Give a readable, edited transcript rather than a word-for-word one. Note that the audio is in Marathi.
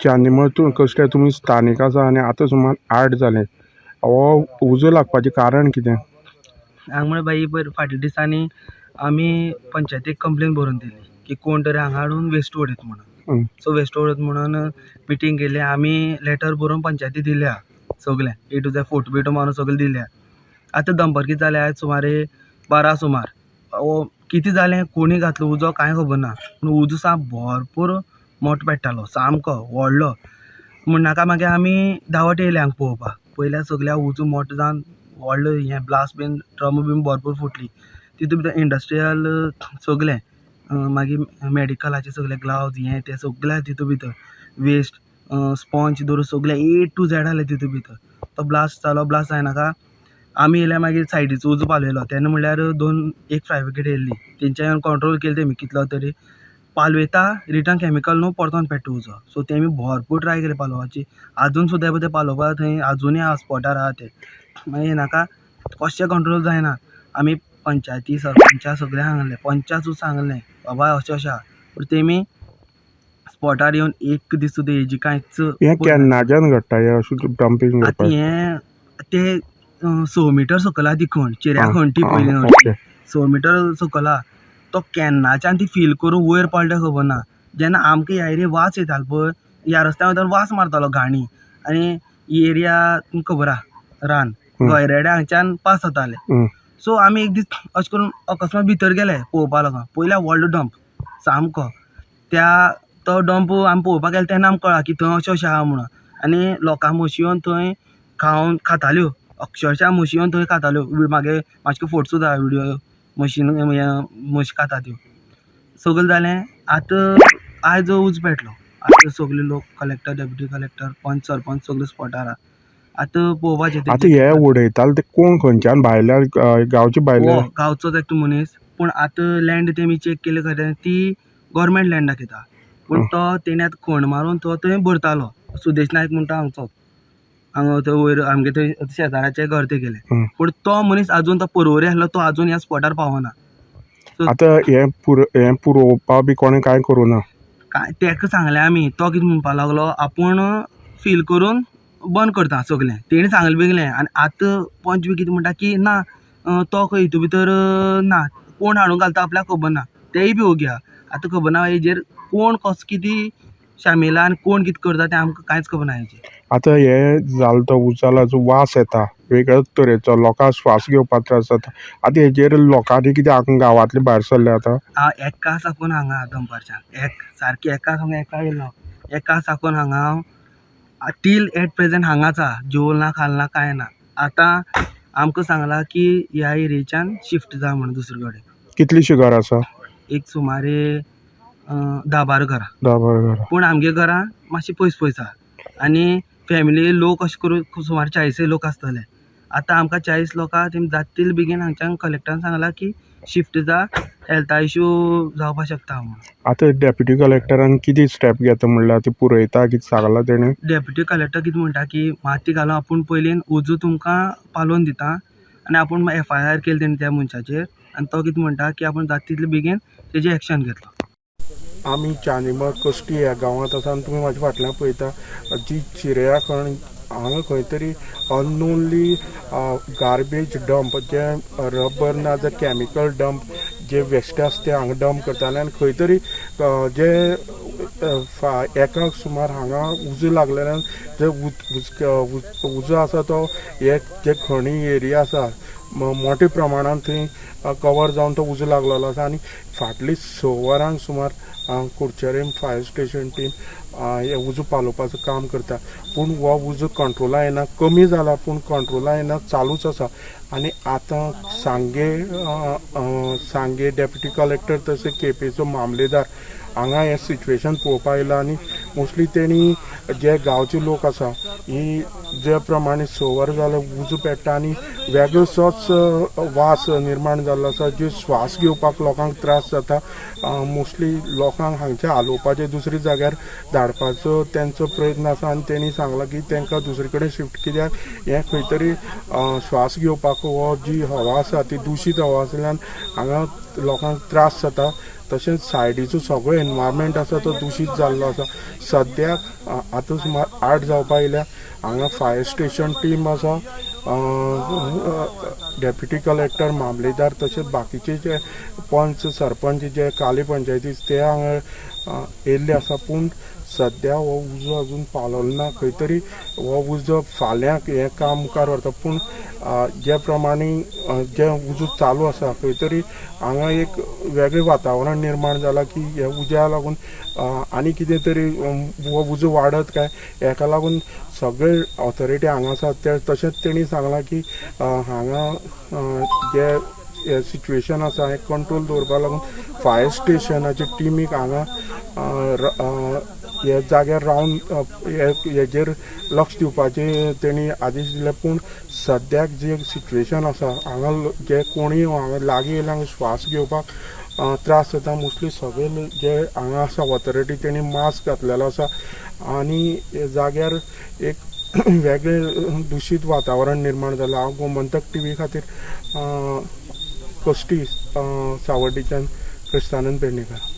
चांदीमळतून कशें काय तुमी स्थानीक आसा आनी आतां सुमार 8 जाले हो उजो लागपाचें कारण कितें? हांगा बाई फाटल्या दिसांनी आमी पंचायतीक कंप्लेन बरोवन दिली की कोण तरी हांगा हाडून वेस्ट उडयत म्हणून. सो वेस्ट उडयत म्हणून मिटींग केली. आमी लेटर बरोवन पंचायती दिल्या सगळें A to Z फोटो बिटो मारून सगळें दिल्या. आतां दनपार कितें जालें आयज सुमारे 12 सुमार कितें जालें कोणी घातलो उजो कांय खबर ना पूण उजो साप भरपूर मोठो पेट्टालो सामको व्हडलो म्हणनाका मागीर आमी धांवत येयले हांगा पळोवपाक. पयल्यार सगळ्या उजो मोठो जावन व्हडलो हें ब्लास्ट बीन ड्रम बीन भरपूर फुटली. तितून भितर इंडस्ट्रियल सगळें मागीर मेडिकलाचे सगळे ग्लावज हें तें सगळें तितून भितर वेस्ट स्पॉंज धरून सगळें A to Z आहलें तितून भितर. तो ब्लास्ट जालो. ब्लास्ट जायनाका आमी येयल्यार मागीर सायडीचो उजो पालयलो. तेन्ना म्हणल्यार एक फायर ब्रिगेड येयल्ली. तेंच्यांनी कंट्रोल केलें तेमी कितलो तरी पालयता रिटर्न केमिकल न्हू परतोन पेट्टा उजो. सो तेमी भरपूर ट्राय केली पालोवपाची. आजून सुद्दां ते पालोवपाक थंय आजुनूय स्पॉटार आहा ते. मागीर नाका कशें कंट्रोल जायना. आमी पंचायती सरपंचा सगळ्यांक सांगलें पंचाक सांगलें बाबा अशें अशें आहा पूण तेमी स्पॉटार येवन एक दीस सुद्दां हेजी कांयच हें केन्नाच्यान घडटा हें अशें डंपींग आतां हें ते 6 मिटर सकयल आहा ती खण चिऱ्या खण ती पयली ओके 6 मिटर सकयल आहा. तो केन्नाच्यान ती फील करून वयर पडटा खबर ना. जेन्ना आमकां ह्या एरियेक वास येतालो पळय ह्या रस्त्या वयल्यान वास मारतालो घाणी आनी ही एरिया तुमकां खबर आहा रान गयरेडे हांगच्यान पास जाताले. सो आमी एक दीस अशें करून अकस्मात भितर गेले पळोवपा लागून. पयल्यार व्हडलो डंप सामको. तो डंप आमी पळोवपाक गेले तेन्ना आमकां कळ्ळां की थंय अशें अशें आहा म्हणून. आनी लोकां म्हशी येवन थंय खाताल्यो अक्षरशा म्हशी येवन थंय खाताल्यो. मागे मातशे फोटो सुद्दां विडियो म्हशी खाता त्यो सगळें जालें. आतां आयज उजो पेटलो. आतां सगळे लोक कलेक्टर डेप्युटी कलेक्टर पंच सरपंच सगळे स्पॉटार आहा. आतां पळोवपाचें आतां हे उडयताले ते कोण खंयच्यान भायल्यान गांवचे भायले गांवचोच एकटो मनीस. पूण आतां लँड तेमी चॅक केले खरें ती गव्हर्मेंट लँड दाखयता पूण तो तेणी आतां खण मारून तो थंय भरतालो. सुदेश नायक म्हणटा हांगचोच हांगा थंय वयर आमगे थंय शेजाऱ्याचें घर ते गेलें पूण तो मनीस आजून तो पर्वरी आहलो तो आजून ह्या स्पॉटार पावना. आतां हें पुरोवपा बी कोणें कांय करूं ना. तेका सांगलें आमी. तो कितें म्हणपा लागलो आपूण फील करून बंद करता सगळें. तेणी सांगलें बेगलें. आनी आतां पंच बी कितें म्हणटा की ना तो खंय हितून भितर ना कोण हाडून घालता आपल्याक खबर ना. तेय बी ओगी आहा. आतां खबर ना हेजेर कोण कसो कितें शामील आहा आनी कोण कितें करता तें आमकां कांयच खबर ना हेजेर. आतां हें जालें तो उजालाचो वास येता वेगळ्याच तरेचो लोकांक श्वास घेवपाक त्रास जाता. आतां हेजेर लोकांनी कितें गांवांतले भायर सरले आतां एका साकून हांगा दनपारच्यान सारकी एका साकून एका येयलो. एका साकून हांगा टील एट प्रेझेंट हांगाच आहा. जेवला खालना कांय ना. आतां आमकां सांगलां की ह्या एरियेच्यान शिफ्ट जा म्हणून दुसरे कडेन. कितलींशीं घरां आसा? एक सुमारे 10-12 घरां. 10-12 घरां. पूण आमगे घरां मातशी पयस पयस आहा आनी फॅमिली लोक अशें करून सुमार 40 लोक आसतले. आतां आमकां 40 लोकां तेमी जाता तितले बेगीन हांगच्यान कलेक्टरान सांगलां की शिफ्ट जा हेल्था इश्यू जावपाक शकता म्हणून. आतां डेप्युटी कलेक्टरान कितें स्टेप घेता म्हणल्यार ती पुरयता कितें सांगलां तेणें? डेप्युटी कलेक्टर कितें म्हणटा की माती घालून आपूण पयलीं उजो तुमकां पालोवन दिता आनी आपूण FIR केली तेणी त्या मनशाचेर आनी तो कितें म्हणटा की आपूण जाता तितले बेगीन तेजेर एक्शन घेतलो. आमी चांदीमळ कश्टी ह्या गांवांत आसा आनी तुमी म्हाज्या फाटल्यान पळयता जी चिऱ्या खण हांगा खंय तरी अननोनली गार्बेज डंप जे रबर ना जाल्यार केमिकल डंप जे वेस्ट आसा ते हांगा डंप करताले आनी खंय तरी जे एकाक सुमार हांगा उजो लागलेल्यान जे उजो आसा तो एक जे खणी एरिया आसा मोठ्या प्रमाणांत थंय कवर जावन तो उजो लागलेलो आसा आनी फाटली 6 वरांक सुमार कुडचरेम फायर स्टेशन टीम हे उजो पालोवपाचो काम करता पूण हो उजो कंट्रोला येना. कमी जाला पूण कंट्रोला येना चालूच आसा. आनी आतां सांगे डेप्युटी कलेक्टर तशें केपेंचो मामलेदार हांगा हें सिच्युएशन पळोवपा आयला आनी मोस्टली तेणी जे गांवचे लोक आसा ही जे प्रमाणे 6 वरां जाले उजो पेट्टा आनी वेगळोसोच वास निर्माण जाल्लो आसा जे श्वास घेवपाक लोकांक त्रास जाता. मोस्टली लोकांक हांगचे हालोवपाचे दुसऱ्या जाग्यार धाडपाचो तेंचो प्रयत्न आसा आनी तेणी सांगलां की तांकां दुसरे कडेन शिफ्ट कित्याक हें खंय तरी श्वास घेवपाक हो जी हवा आसा ती दुशीत हवा आसल्यान हांगा लोकांक त्रास जाता. तशेंच सायडीचो सगळो एनवायरमेंट आसा तो दूशीत जाल्लो आसा. सद्याक आतां सुमार 8 जावपा येयल्या. हांगा फायर स्टेशन टीम आसा, डेप्युटी कलेक्टर, मामलेदार तशेंच बाकीचे जे पंच सरपंच जे काली पंचायती ते हांगा येयल्ले आसा. पूण सद्या हो उजो अजून पावलो ना. खंय तरी हो उजो फाल्यां हें काम मुखार व्हरता. पूण जे प्रमाणे जे उजो चालू आसा खंय तरी हांगा एक वेगळें वातावरण निर्माण जालां की हे उज्या लागून आनी कितें तरी हो उजो वाडत काय, हेका लागून सगळे ऑथॉरिटी हांगा आसात ते तशेंच तेणी सांगलां की हांगा जे सिच्युएशन आसा हें कंट्रोल दवरपा लागून फायर स्टेशनाचे टिमीक हांगा हे जाग्यार रावन हेजेर लक्ष दिवपाचे तेणी आदेश दिले. पूण सद्याक जे सिच्युएशन आसा हांगा जे कोणीय हांगा लागीं येयल्यांक श्वास घेवपाक त्रास जाता. मोस्टली सगळे जे हांगा आसा ऑथॉरिटी तेणी मास्क घातलेलो आसा आनी हे जाग्यार एक वेगळें दुशीत वातावरण निर्माण जालां. हांव गोमंतक टीव्ही खातीर कश्टी सावड्डेच्यान क्रिस्तानंद पेडणेकर.